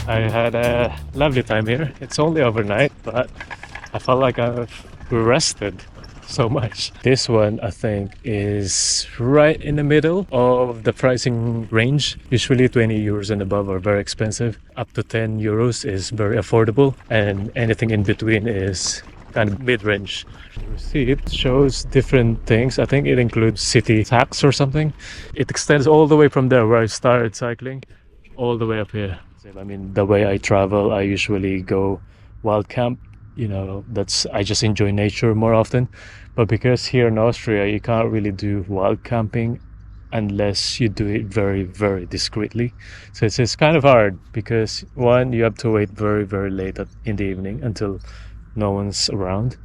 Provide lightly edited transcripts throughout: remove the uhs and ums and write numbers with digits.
I had a lovely time here. It's only overnight, but I felt like I've rested so much. This one, I think, is right in the middle of the pricing range. Usually 20 euros and above are very expensive. Up to 10 euros is very affordable, and anything in between is kind of mid-range. The receipt shows different things. I think it includes city tax or something. It extends all the way from there where I started cycling all the way up here. I mean, the way I travel, I usually go wild camp. I just enjoy nature more often. But because here in Austria, you can't really do wild camping unless you do it very, very discreetly. So it's kind of hard because one, you have to wait very, very late in the evening until no one's around.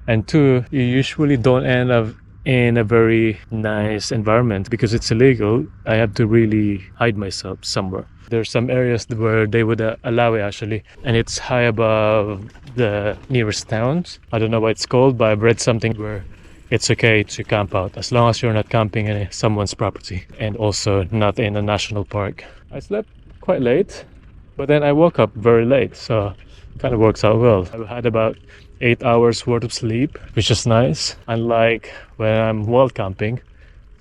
And two, you usually don't end up in a very nice environment because it's illegal. I have to really hide myself somewhere. There's some areas where they would allow it actually, and it's high above the nearest towns. I don't know what it's called, but I've read something where it's okay to camp out as long as you're not camping in someone's property and also not in a national park. I slept quite late, but then I woke up very late, so it kind of works out well. I had about 8 hours worth of sleep, which is nice. Unlike when I'm wild camping,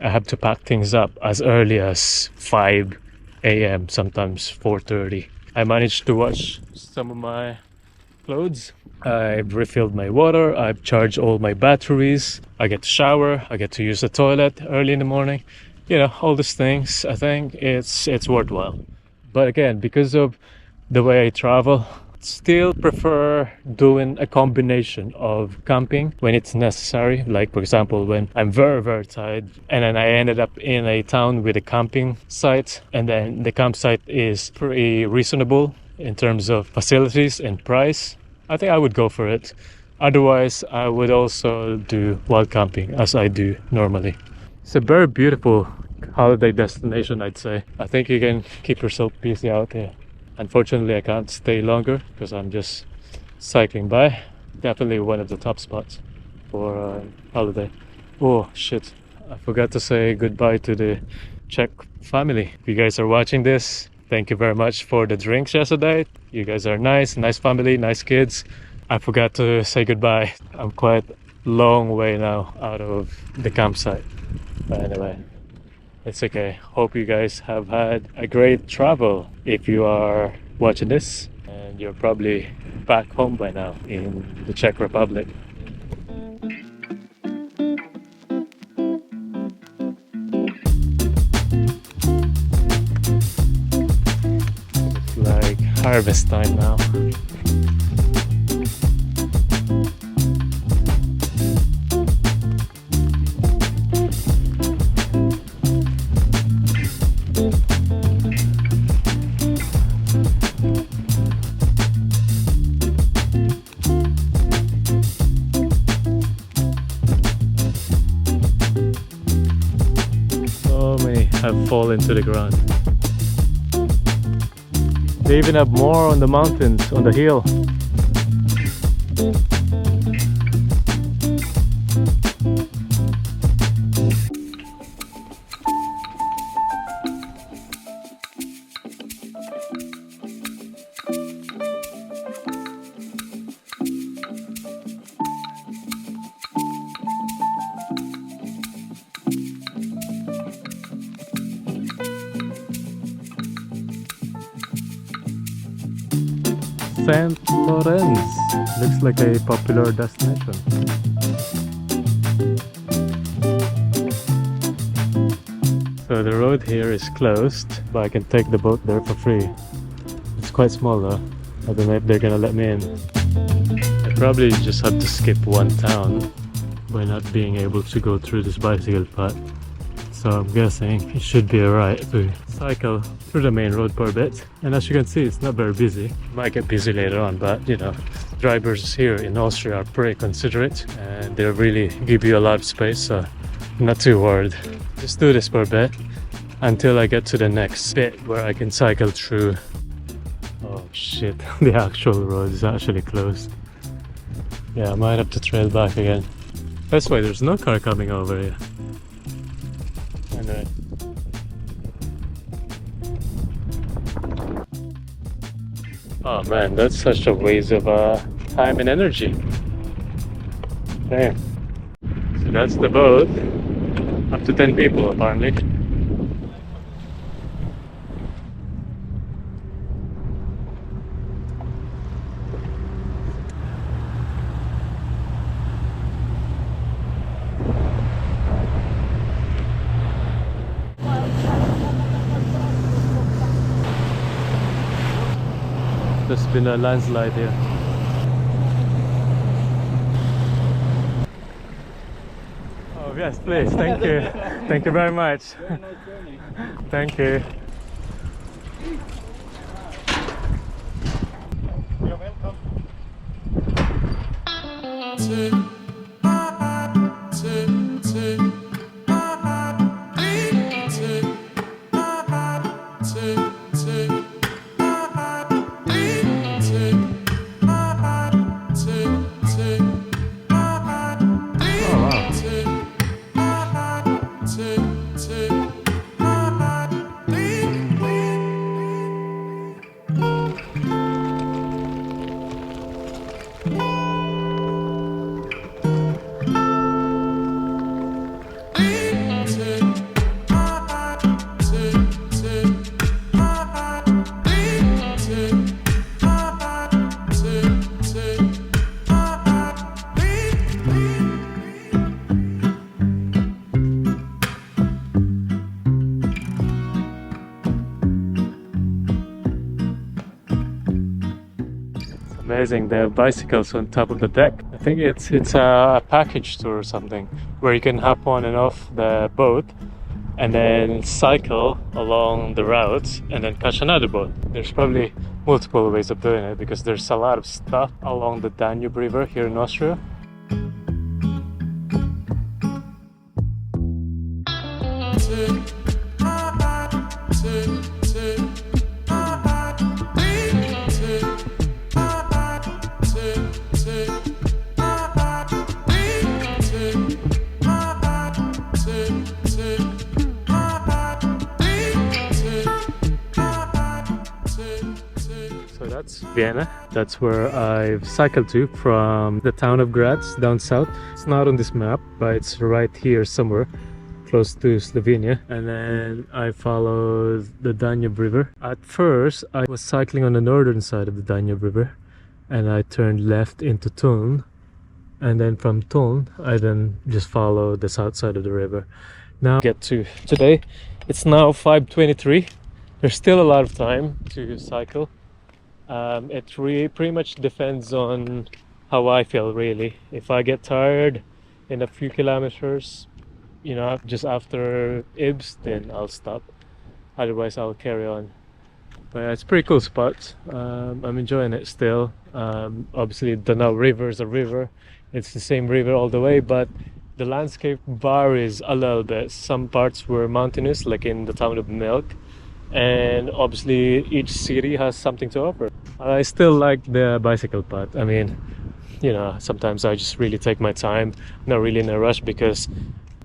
I have to pack things up as early as 5 a.m., sometimes 4:30. I managed to wash some of my clothes. I've refilled my water. I've charged all my batteries. I get to shower. I get to use the toilet early in the morning. All these things. I think it's worthwhile. But again, because of the way I travel, still prefer doing a combination of camping when it's necessary. Like, for example, when I'm very, very tired and then I ended up in a town with a camping site, and then the campsite is pretty reasonable in terms of facilities and price, I think I would go for it. Otherwise, I would also do wild camping as I do normally. It's a very beautiful holiday destination, I'd say. I think you can keep yourself busy out here. Unfortunately, I can't stay longer because I'm just cycling by. Definitely one of the top spots for holiday. Oh shit, I forgot to say goodbye to the Czech family. If you guys are watching this, thank you very much for the drinks yesterday. You guys are nice family, nice kids. I forgot to say goodbye. I'm quite long way now out of the campsite. But anyway, it's okay. Hope you guys have had a great travel if you are watching this, and you're probably back home by now in the Czech Republic. It's like harvest time now. Have fallen to the ground. They even have more on the mountains, on the hill. St. Lawrence looks like a popular destination. So the road here is closed, but I can take the boat there for free. It's quite small though. I don't know if they're gonna let me in. I probably just have to skip one town by not being able to go through this bicycle path. So I'm guessing it should be alright to cycle through the main road for a bit. And as you can see, it's not very busy. It might get busy later on, but drivers here in Austria are pretty considerate and they really give you a lot of space, so I'm not too worried. Just do this for a bit until I get to the next bit where I can cycle through. Oh shit, the actual road is actually closed. Yeah, I might have to trail back again. That's why there's no car coming over here. Anyway. Oh man, that's such a waste of time and energy. Damn. So that's the boat. Up to 10 people apparently. There's been a landslide here. Oh yes, please. Thank you. Thank you very much. Thank you. You're welcome. Amazing, they have bicycles on top of the deck. I think it's a package tour or something where you can hop on and off the boat and then cycle along the routes and then catch another boat. There's probably multiple ways of doing it because there's a lot of stuff along the Danube River here in Austria. That's Vienna. That's where I've cycled to from the town of Graz down south. It's not on this map, but it's right here somewhere close to Slovenia. And then I followed the Danube River. At first, I was cycling on the northern side of the Danube River and I turned left into Thun. And then from Thun, I then just followed the south side of the river. Now get to today. It's now 5:23. There's still a lot of time to cycle. It pretty much depends on how I feel really. If I get tired in a few kilometers, you know, just after Ybbs, then I'll stop. Otherwise I'll carry on. But it's a pretty cool spot. I'm enjoying it still. Obviously Donau river is a river. It's the same river all the way, but the landscape varies a little bit. Some parts were mountainous, like in the town of Melk. And obviously each city has something to offer. I still like the bicycle part. I mean, you know, sometimes I just really take my time, not really in a rush because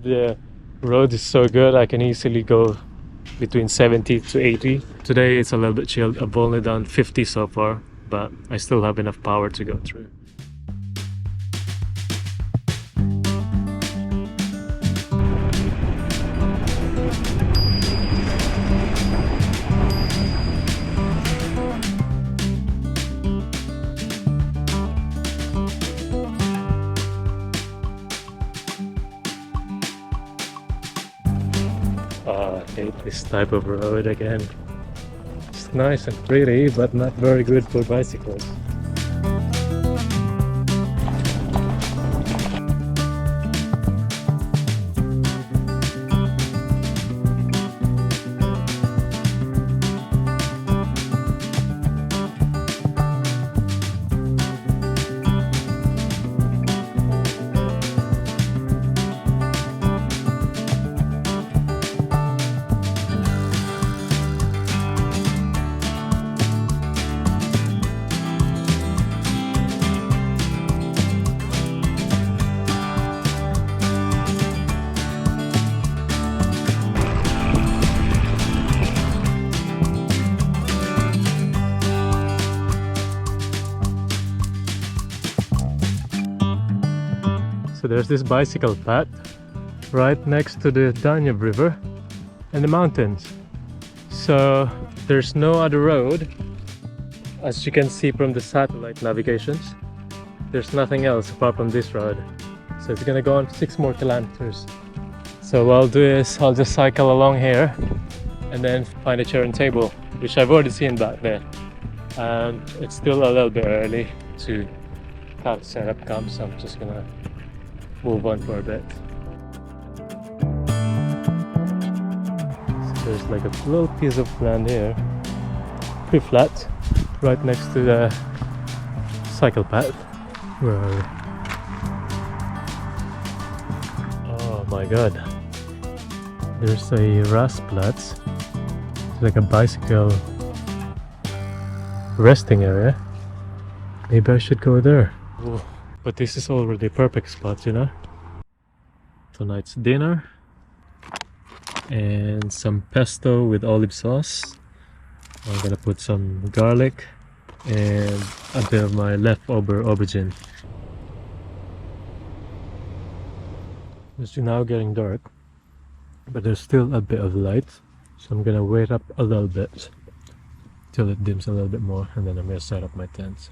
the road is so good. I can easily go between 70 to 80. Today it's a little bit chilled. I've only done 50 so far, but I still have enough power to go through. I hate this type of road again. It's nice and pretty, but not very good for bicycles. So there's this bicycle path right next to the Danube River and the mountains. So there's no other road. As you can see from the satellite navigations, there's nothing else apart from this road. So it's gonna go on 6 more kilometers. So what I'll do is I'll just cycle along here and then find a chair and table, which I've already seen back there. And it's still a little bit early to have set up camp, so I'm just gonna move on for a bit. So there's like a little piece of land here, pretty flat, right next to the cycle path. Where are we? Oh my god, there's a Rastplatz. It's like a bicycle resting area. Maybe I should go there. Ooh, but this is already a perfect spot, you know. Tonight's dinner and some pesto with olive sauce. I'm gonna put some garlic and a bit of my leftover aubergine. It's now getting dark, but there's still a bit of light, so I'm gonna wait up a little bit till it dims a little bit more, and then I'm gonna set up my tent.